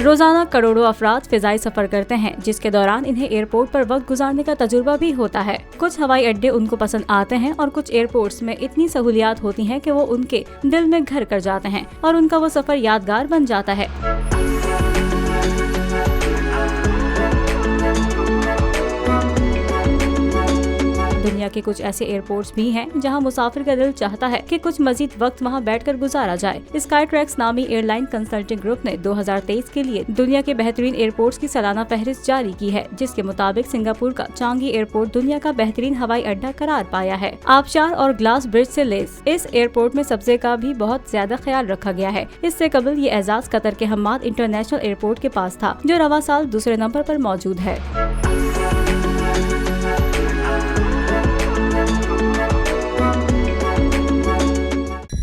روزانہ کروڑوں افراد فضائی سفر کرتے ہیں، جس کے دوران انہیں ایئرپورٹ پر وقت گزارنے کا تجربہ بھی ہوتا ہے۔ کچھ ہوائی اڈے ان کو پسند آتے ہیں اور کچھ ایئرپورٹس میں اتنی سہولیات ہوتی ہیں کہ وہ ان کے دل میں گھر کر جاتے ہیں اور ان کا وہ سفر یادگار بن جاتا ہے۔ دنیا کے کچھ ایسے ایئرپورٹس بھی ہیں جہاں مسافر کا دل چاہتا ہے کہ کچھ مزید وقت وہاں بیٹھ کر گزارا جائے۔ اسکائی ٹریکس نامی ایئر لائن کنسلٹنگ گروپ نے 2023 کے لیے دنیا کے بہترین ایئرپورٹس کی سالانہ فہرست جاری کی ہے، جس کے مطابق سنگاپور کا چانگی ایئرپورٹ دنیا کا بہترین ہوائی اڈا قرار پایا ہے۔ آبشار اور گلاس برج سے لیس اس ایئرپورٹ میں سبزے کا بھی بہت زیادہ خیال رکھا گیا ہے۔ اس سے قبل یہ اعزاز قطر کے حماد انٹرنیشنل ایئرپورٹ کے پاس تھا، جو رواں سال دوسرے نمبر پر موجود ہے۔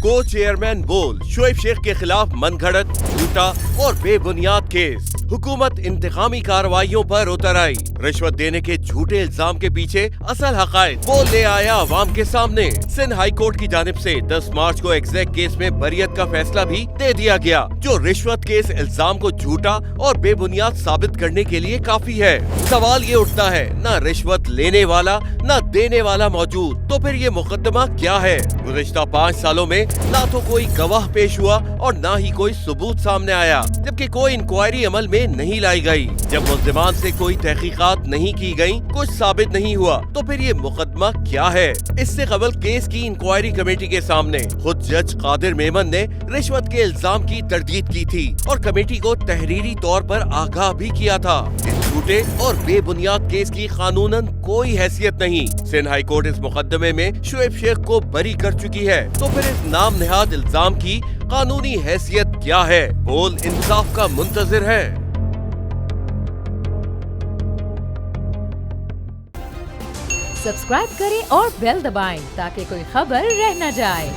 کو چیئرمین بول شعیب شیخ کے خلاف من گھڑت، جھوٹا اور بے بنیاد کیس۔ حکومت انتقامی کارروائیوں پر اتر آئی۔ رشوت دینے کے جھوٹے الزام کے پیچھے اصل حقائق وہ لے آیا عوام کے سامنے۔ سندھ ہائی کورٹ کی جانب سے 10 مارچ کو ایگزیکٹ کیس میں بریت کا فیصلہ بھی دے دیا گیا، جو رشوت کے اس الزام کو جھوٹا اور بے بنیاد ثابت کرنے کے لیے کافی ہے۔ سوال یہ اٹھتا ہے، نہ رشوت لینے والا نہ دینے والا موجود، تو پھر یہ مقدمہ کیا ہے؟ گزشتہ 5 سالوں میں نہ تو کوئی گواہ پیش ہوا اور نہ ہی کوئی ثبوت سامنے آیا، جبکہ کوئی انکوائری عمل میں نہیں لائی گئی۔ جب ملزمان سے کوئی تحقیقات نہیں کی گئیں، کچھ ثابت نہیں ہوا، تو پھر یہ مقدمہ کیا ہے؟ اس سے قبل کیس کی انکوائری کمیٹی کے سامنے خود جج قادر میمن نے رشوت کے الزام کی تردید کی تھی اور کمیٹی کو تحریری طور پر آگاہ بھی کیا تھا۔ اس جھوٹے اور بے بنیاد کیس کی قانوناً کوئی حیثیت نہیں۔ سندھ ہائی کورٹ اس مقدمے میں شعیب شیخ کو بری کر چکی ہے، تو پھر اس نام نہاد الزام کی قانونی حیثیت کیا ہے؟ بول انصاف کا منتظر ہے۔ سبسکرائب کریں اور بیل دبائیں تاکہ کوئی خبر رہ نہ جائے۔